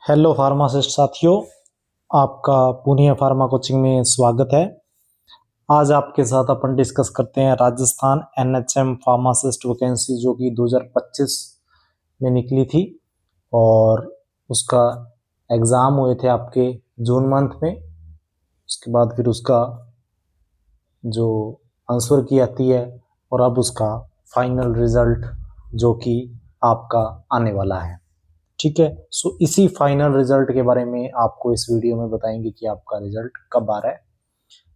Hello pharmacist साथियों, आपका Purnia pharma coaching में स्वागत है। आज आपके साथ अपन डिस्कस करते हैं राजस्थान एनएचएम फार्मासिस्ट वैकेंसी जो कि 2025 में निकली थी और उसका एग्ज़ाम हुए थे आपके जून मंथ में। उसके बाद फिर उसका जो आंसर की आती है और अब उसका फाइनल रिजल्ट जो कि आपका आने वाला है। ठीक है, सो इसी फाइनल रिजल्ट के बारे में आपको इस वीडियो में बताएंगे कि आपका रिजल्ट कब आ रहा है।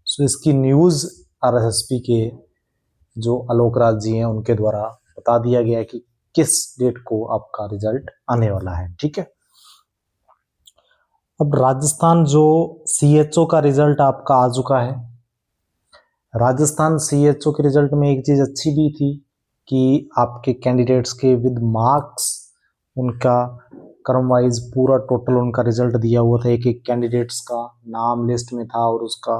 सो इसकी न्यूज़ आरएसएसपी के जो आलोक राज जी हैं उनके द्वारा बता दिया गया है कि किस डेट को आपका रिजल्ट आने वाला है। ठीक है, अब राजस्थान जो सीएचओ का रिजल्ट आपका आ चुका है। राजस्थान सीएचओ के रिजल्ट में एक चीज़ अच्छी भी थी कि आपके कैंडिडेट्स के विद मार्क्स उनका क्रम वाइज पूरा टोटल उनका रिजल्ट दिया हुआ था। एक एक कैंडिडेट्स का नाम लिस्ट में था और उसका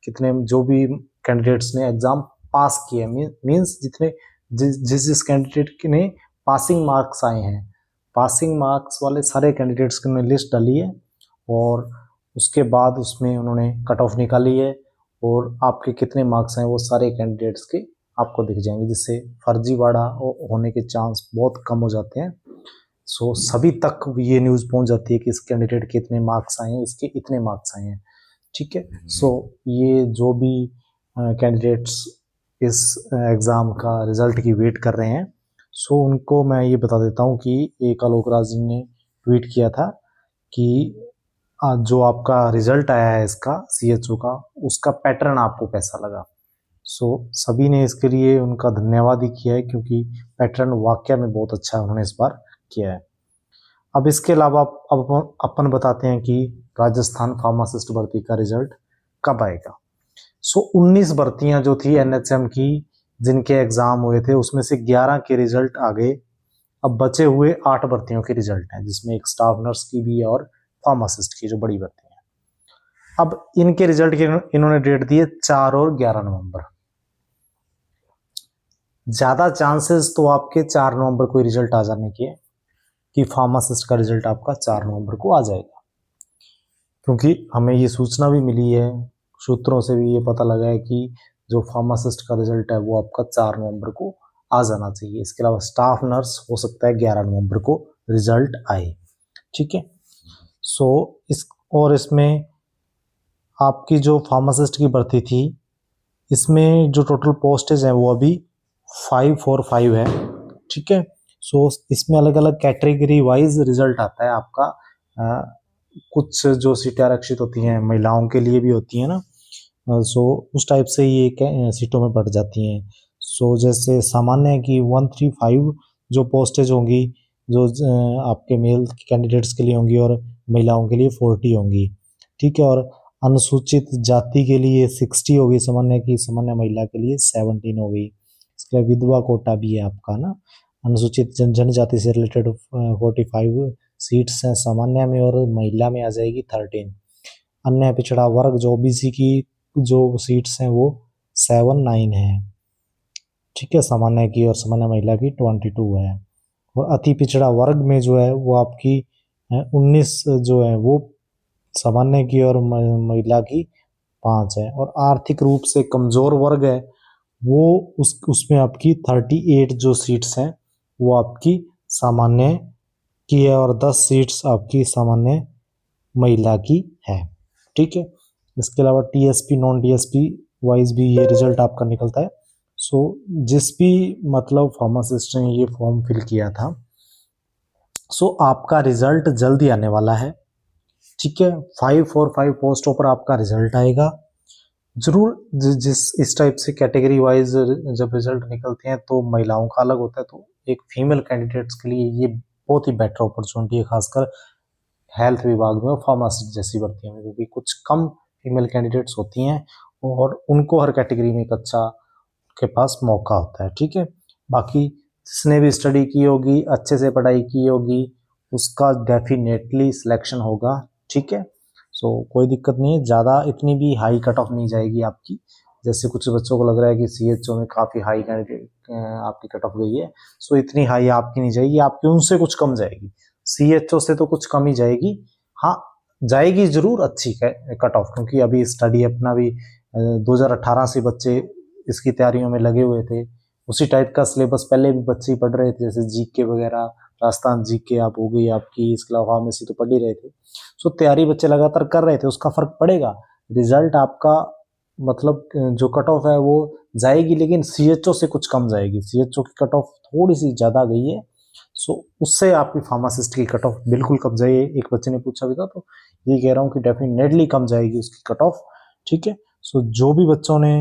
कितने जो भी कैंडिडेट्स ने एग्जाम पास किए मींस जितने जिस कैंडिडेट ने पासिंग मार्क्स आए हैं, पासिंग मार्क्स वाले सारे कैंडिडेट्स की उन्होंने लिस्ट डाली है और उसके बाद उसमें उन्होंने कट ऑफ निकाली है और आपके कितने मार्क्स हैं वो सारे कैंडिडेट्स के आपको दिख जाएंगे, जिससे फर्जीवाड़ा होने के चांस बहुत कम हो जाते हैं। सो सभी तक ये न्यूज़ पहुंच जाती है कि इस कैंडिडेट के इतने मार्क्स आए हैं, इसके इतने मार्क्स आए हैं। ठीक है, सो ये जो भी कैंडिडेट्स इस एग्ज़ाम का रिजल्ट की वेट कर रहे हैं, सो उनको मैं ये बता देता हूँ कि एक आलोक राज जी ने ट्वीट किया था कि जो आपका रिजल्ट आया है इसका सीएचओ का, उसका पैटर्न आपको कैसा लगा। सो सभी ने इसके लिए उनका धन्यवाद ही किया है क्योंकि पैटर्न वाकई में बहुत अच्छा उन्होंने इस बार किया है। अब इसके अलावा अब अपन बताते हैं कि राजस्थान फार्मासिस्ट भर्ती का रिजल्ट कब आएगा। सो 19 भर्तियां जो थी एनएचएम की जिनके एग्जाम हुए थे उसमें से 11 के रिजल्ट आ गए। अब बचे हुए 8 भर्तियों के रिजल्ट हैं, जिसमें एक स्टाफ नर्स की भी है और फार्मासिस्ट की जो बड़ी भर्ती है। अब इनके रिजल्ट की इन्होंने डेट दी है 4 और 11 नवंबर। ज्यादा चांसेस तो आपके 4 नवंबर को रिजल्ट आ जाने के कि फार्मासिस्ट का रिजल्ट आपका 4 नवंबर को आ जाएगा, क्योंकि हमें ये सूचना भी मिली है, सूत्रों से भी ये पता लगा है कि जो फार्मासिस्ट का रिजल्ट है वो आपका 4 नवंबर को आ जाना चाहिए। इसके अलावा स्टाफ नर्स हो सकता है 11 नवंबर को रिजल्ट आए। ठीक है, सो इसमें आपकी जो फार्मासिस्ट की भर्ती थी इसमें जो टोटल पोस्टेज है वो अभी 545 है। ठीक है, सो इसमें अलग अलग कैटेगरी वाइज रिजल्ट आता है आपका। कुछ जो सीटें आरक्षित होती हैं महिलाओं के लिए भी होती हैं ना, सो उस टाइप से ये सीटों में बढ़ जाती हैं। सो जैसे सामान्य है कि 135 जो पोस्टेज होंगी जो आपके मेल कैंडिडेट्स के लिए होंगी और महिलाओं के लिए 40 होंगी। ठीक है, और अनुसूचित जाति के लिए 60 होगी, सामान्य की सामान्य महिला के लिए 17 होगी। इसके विधवा कोटा भी है आपका ना, अनुसूचित जनजाति से रिलेटेड 45 सीट्स हैं सामान्य में और महिला में आ जाएगी 13। अन्य पिछड़ा वर्ग जो ओबीसी की जो सीट्स हैं वो 7-9 है। ठीक है, सामान्य की और सामान्य महिला की 22 है और अति पिछड़ा वर्ग में जो है वो आपकी 19 जो है वो सामान्य की और महिला की 5 है और आर्थिक रूप से कमजोर वर्ग है वो उसमें आपकी 38 जो सीट्स हैं वो आपकी सामान्य की है और 10 सीट्स आपकी सामान्य महिला की है। ठीक है, इसके अलावा टीएसपी नॉन टीएसपी वाइज भी ये रिजल्ट आपका निकलता है। सो जिस भी मतलब फार्मासिस्ट ने ये फॉर्म फिल किया था, सो आपका रिजल्ट जल्दी आने वाला है। ठीक है, 545 पोस्टों पर आपका रिजल्ट आएगा जरूर। जिस इस टाइप से कैटेगरी वाइज जब रिजल्ट निकलते हैं तो महिलाओं का अलग होता है, तो एक फीमेल कैंडिडेट्स के लिए ये बहुत ही बेटर अपॉर्चुनिटी है, खासकर हेल्थ विभाग में और फार्मासिस्ट जैसी भर्तियों में, क्योंकि कुछ कम फीमेल कैंडिडेट्स होती हैं और उनको हर कैटेगरी में एक अच्छा के पास मौका होता है। ठीक है, बाकी जिसने भी स्टडी की होगी, अच्छे से पढ़ाई की होगी, उसका डेफिनेटली सिलेक्शन होगा। ठीक है, सो कोई दिक्कत नहीं है, ज़्यादा इतनी भी हाई कट ऑफ नहीं जाएगी आपकी। जैसे कुछ बच्चों को लग रहा है कि सीएचओ में काफ़ी हाई कैंडिडेट आपकी कट ऑफ गई है, सो इतनी हाई आपकी नहीं जाएगी, आपकी उनसे कुछ कम जाएगी। CHO से तो कुछ कम ही जाएगी, हाँ जाएगी जरूर अच्छी कट ऑफ, क्योंकि अभी स्टडी अपना भी 2018 से बच्चे इसकी तैयारियों में लगे हुए थे। उसी टाइप का सिलेबस पहले भी बच्चे ही पढ़ रहे थे, जैसे जीके वगैरह, राजस्थान जीके आप हो गई आपकी, इसके अलावा फार्मेसी तो पढ़ ही रहे थे। सो तैयारी बच्चे लगातार कर रहे थे, उसका फर्क पड़ेगा। रिजल्ट आपका मतलब जो कट ऑफ है वो जाएगी, लेकिन CHO से कुछ कम जाएगी। CHO की कट ऑफ थोड़ी सी ज़्यादा गई है, सो उससे आपकी फार्मासिस्ट की कट ऑफ बिल्कुल कम जाएगी। एक बच्चे ने पूछा भी था, तो ये कह रहा हूँ कि डेफिनेटली कम जाएगी उसकी कट ऑफ, ठीक है। सो जो भी बच्चों ने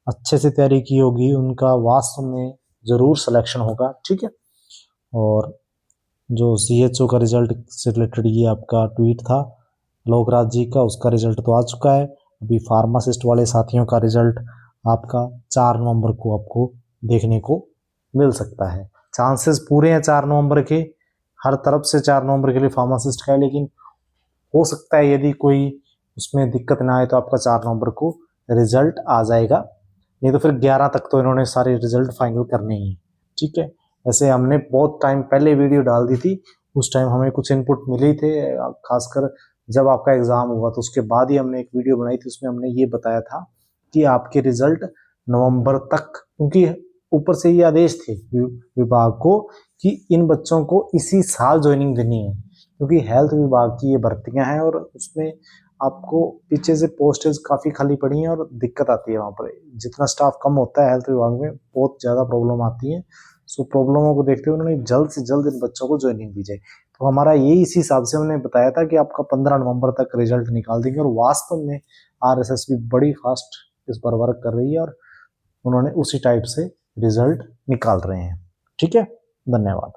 अच्छे से तैयारी की होगी उनका वास्तव में ज़रूर सिलेक्शन होगा, ठीक है। और जो CHO का रिजल्ट से रिलेटेड ये आपका ट्वीट था लोकराज जी का, उसका रिजल्ट तो आ चुका है। अभी फार्मासिस्ट वाले साथियों का रिजल्ट आपका 4 नवंबर को आपको देखने को मिल सकता है। चांसेस पूरे हैं 4 नवंबर के, हर तरफ से 4 नवंबर के लिए फार्मासिस्ट का है, लेकिन हो सकता है यदि कोई उसमें दिक्कत ना आए तो आपका 4 नवंबर को रिजल्ट आ जाएगा, नहीं तो फिर 11 तक तो इन्होंने सारे रिजल्ट फाइनल करने ही, ठीक है। वैसे हमने बहुत टाइम पहले वीडियो डाल दी थी, उस टाइम हमें कुछ इनपुट मिले थे, खासकर जब आपका एग्जाम हुआ तो उसके बाद ही हमने एक वीडियो बनाई थी, उसमें हमने ये बताया था कि आपके रिजल्ट नवंबर तक, क्योंकि ऊपर से ये आदेश थे विभाग को कि इन बच्चों को इसी साल ज्वाइनिंग देनी है, क्योंकि हेल्थ विभाग की ये भर्तियां हैं और उसमें आपको पीछे से पोस्टेज काफ़ी खाली पड़ी हैं और दिक्कत आती है। वहाँ पर जितना स्टाफ कम होता है हेल्थ विभाग में बहुत ज़्यादा प्रॉब्लम आती है। सो प्रॉब्लमों को देखते हुए उन्होंने जल्द से जल्द इन बच्चों को ज्वाइनिंग दी जाए। तो हमारा ये इसी हिसाब से उन्होंने बताया था कि आपका 15 नवंबर तक रिजल्ट निकाल देंगे, और वास्तव में RSS भी बड़ी फास्ट इस पर वर्क कर रही है और उन्होंने उसी टाइप से रिजल्ट निकाल रहे हैं, ठीक है। धन्यवाद।